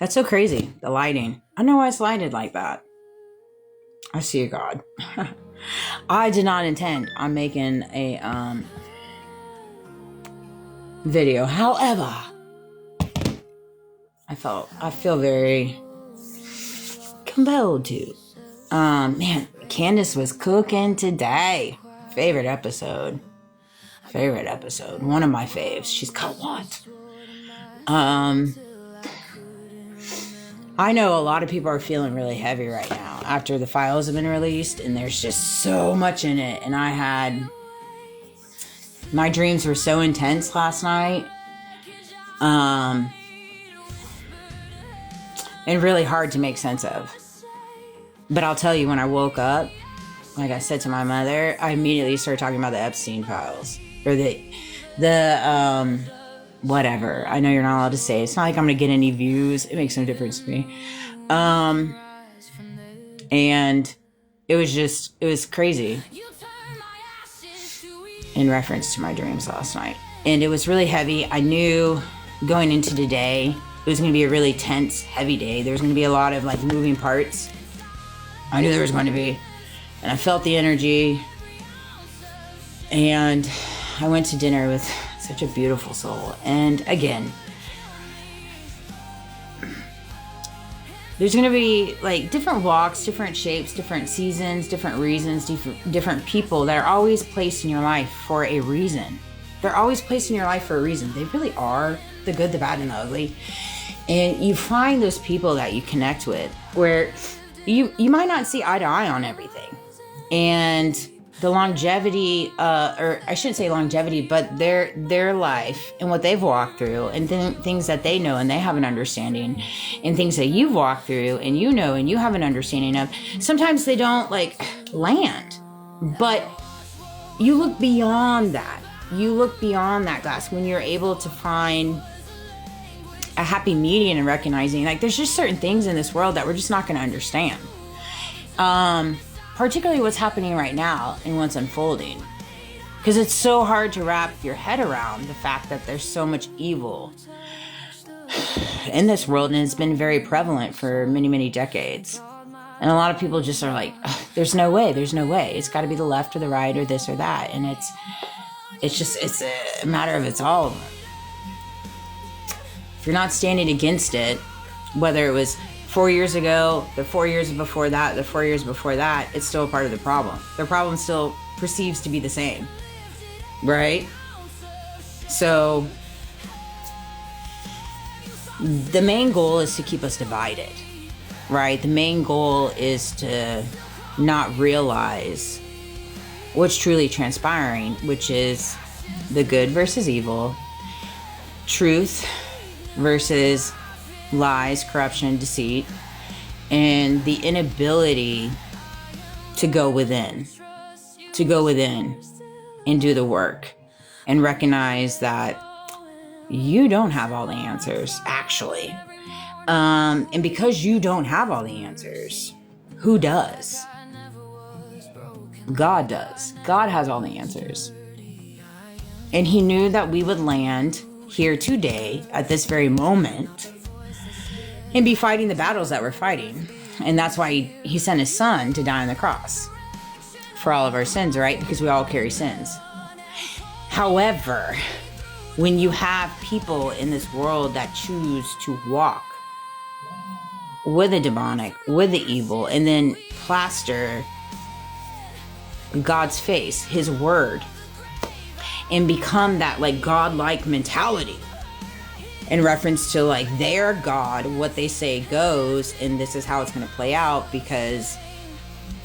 That's so crazy. The lighting. I know why it's lighted like that. I see you, God. I did not intend on making a video. However, I feel very compelled to. Man, Candace was cooking today. Favorite episode. One of my faves. She's got what? I know a lot of people are feeling really heavy right now after the files have been released, and there's just so much in it. And my dreams were so intense last night. And really hard to make sense of. But I'll tell you, when I woke up, like I said to my mother, I immediately started talking about the Epstein files. Or whatever. I know you're not allowed to say. It's not like I'm going to get any views. It makes no difference to me. And it was crazy in reference to my dreams last night. And it was really heavy. I knew going into today, it was going to be a really tense, heavy day. There was going to be a lot of like moving parts. I knew there was going to be. And I felt the energy. And I went to dinner with such a beautiful soul. And again, there's going to be like different walks, different shapes, different seasons, different reasons, different people that are always placed in your life for a reason. They're always placed in your life for a reason. They really are. The good, the bad, and the ugly. And you find those people that you connect with where you might not see eye to eye on everything. And the longevity, or I shouldn't say longevity, but their life and what they've walked through and things that they know and they have an understanding, and things that you've walked through and you know and you have an understanding of, sometimes they don't like land. But you look beyond that. You look beyond that glass when you're able to find a happy median and recognizing like there's just certain things in this world that we're just not going to understand. Particularly what's happening right now and what's unfolding. Because it's so hard to wrap your head around the fact that there's so much evil in this world, and it's been very prevalent for many, many decades. And a lot of people just are like, there's no way. It's got to be the left or the right or this or that. And it's a matter of it's all of them. If you're not standing against it, whether it was 4 years ago, the 4 years before that, the 4 years before that, it's still a part of the problem. The problem still perceives to be the same, right? So the main goal is to keep us divided, right? The main goal is to not realize what's truly transpiring, which is the good versus evil, truth versus lies, corruption, deceit, and the inability to go within and do the work and recognize that you don't have all the answers, actually. And because you don't have all the answers, who does? God does. God has all the answers. And he knew that we would land here today at this very moment and be fighting the battles that we're fighting. And that's why he sent his son to die on the cross for all of our sins, right? Because we all carry sins. However, when you have people in this world that choose to walk with the demonic, with the evil, and then plaster God's face, his word, and become that like God-like mentality in reference to like their God, what they say goes, and this is how it's going to play out because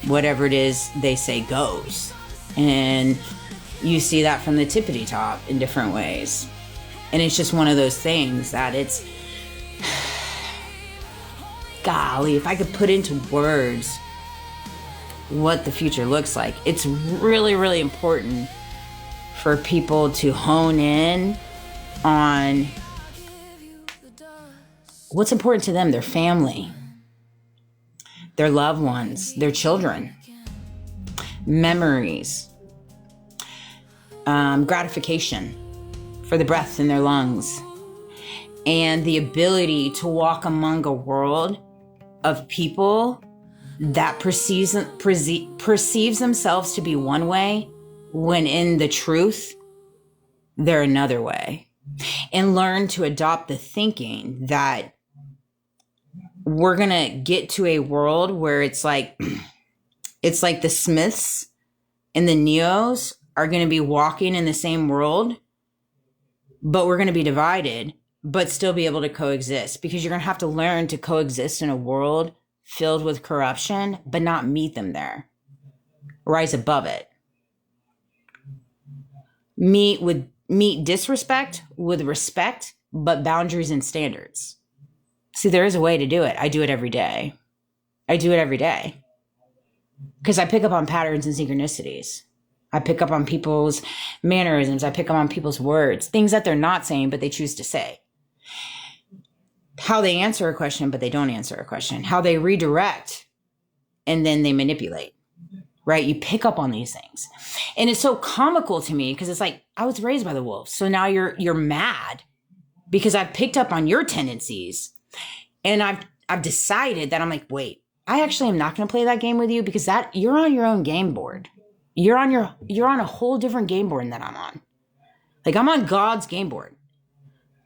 whatever it is they say goes. And you see that from the tippity top in different ways. And it's just one of those things that it's, golly, if I could put into words what the future looks like, it's really, really important for people to hone in on what's important to them, their family, their loved ones, their children, memories, gratification for the breath in their lungs, and the ability to walk among a world of people that perceives themselves to be one way when in the truth, they're another way. And learn to adopt the thinking that we're going to get to a world where it's like the Smiths and the Neos are going to be walking in the same world, but we're going to be divided, but still be able to coexist, because you're going to have to learn to coexist in a world filled with corruption, but not meet them there. Rise above it. Meet disrespect with respect, but boundaries and standards. See, there is a way to do it. I do it every day. Because I pick up on patterns and synchronicities. I pick up on people's mannerisms. I pick up on people's words, things that they're not saying, but they choose to say. How they answer a question, but they don't answer a question. How they redirect and then they manipulate, right? You pick up on these things. And it's so comical to me because it's like, I was raised by the wolves. So now you're mad because I've picked up on your tendencies. And I've decided that I'm like, wait, I actually am not going to play that game with you, because that you're on your own game board. You're on a whole different game board than I'm on. Like, I'm on God's game board.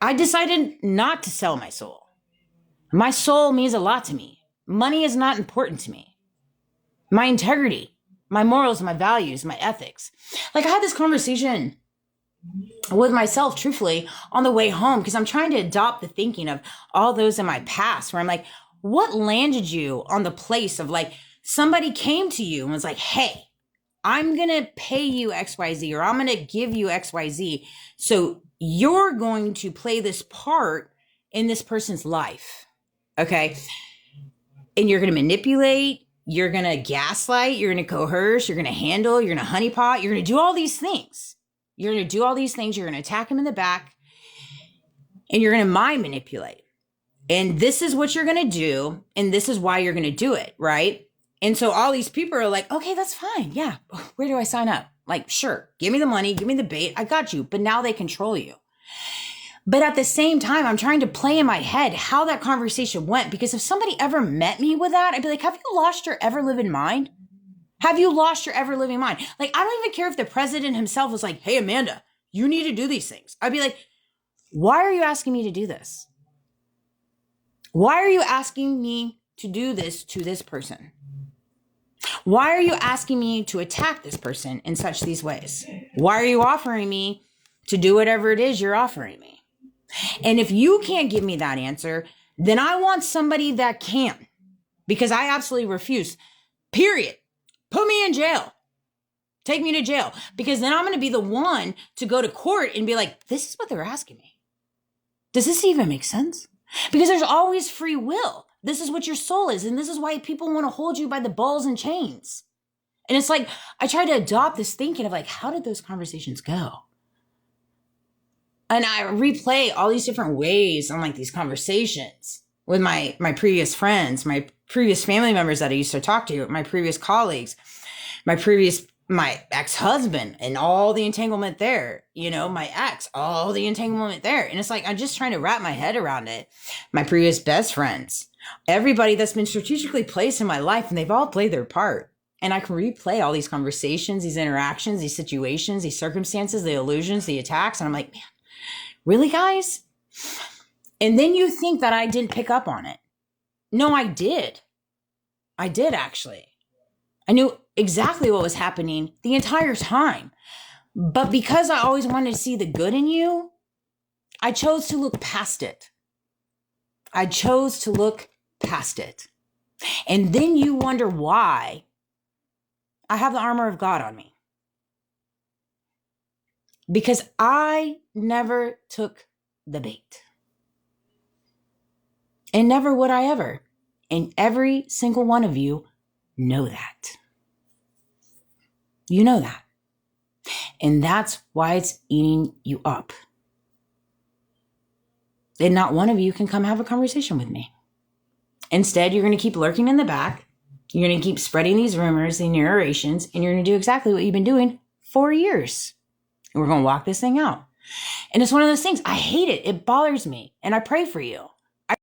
I decided not to sell my soul. My soul means a lot to me. Money is not important to me. My integrity, my morals, my values, my ethics. Like, I had this conversation with myself, truthfully, on the way home, because I'm trying to adopt the thinking of all those in my past where I'm like, what landed you on the place of like, somebody came to you and was like, hey, I'm going to pay you XYZ, or I'm going to give you XYZ. So you're going to play this part in this person's life. Okay. And you're going to manipulate, you're going to gaslight, you're going to coerce, you're going to handle, you're going to honeypot, you're going to do all these things. You're going to do all these things. You're going to attack them in the back, and you're going to mind manipulate. And this is what you're going to do. And this is why you're going to do it. Right. And so all these people are like, okay, that's fine. Yeah. Where do I sign up? Like, sure. Give me the money. Give me the bait. I got you. But now they control you. But at the same time, I'm trying to play in my head how that conversation went. Because if somebody ever met me with that, I'd be like, have you lost your ever living mind? Have you lost your ever living mind? Like, I don't even care if the president himself was like, hey, Amanda, you need to do these things. I'd be like, why are you asking me to do this? Why are you asking me to do this to this person? Why are you asking me to attack this person in such these ways? Why are you offering me to do whatever it is you're offering me? And if you can't give me that answer, then I want somebody that can, because I absolutely refuse. Period. Put me in jail. Take me to jail, because then I'm going to be the one to go to court and be like, this is what they're asking me. Does this even make sense? Because there's always free will. This is what your soul is. And this is why people want to hold you by the balls and chains. And it's like, I try to adopt this thinking of like, how did those conversations go? And I replay all these different ways on like these conversations with my previous friends, my previous family members that I used to talk to, my previous colleagues, my ex-husband and all the entanglement there, my ex, all the entanglement there. And it's like, I'm just trying to wrap my head around it. My previous best friends, everybody that's been strategically placed in my life, and they've all played their part. And I can replay all these conversations, these interactions, these situations, these circumstances, the illusions, the attacks. And I'm like, man, really, guys? And then you think that I didn't pick up on it. No, I did. I did, actually. I knew exactly what was happening the entire time. But because I always wanted to see the good in you, I chose to look past it. And then you wonder why I have the armor of God on me. Because I never took the bait. And never would I ever. And every single one of you know that. You know that. And that's why it's eating you up. And not one of you can come have a conversation with me. Instead, you're going to keep lurking in the back. You're going to keep spreading these rumors and narrations, and you're going to do exactly what you've been doing for years. And we're going to walk this thing out. And it's one of those things. I hate it. It bothers me. And I pray for you.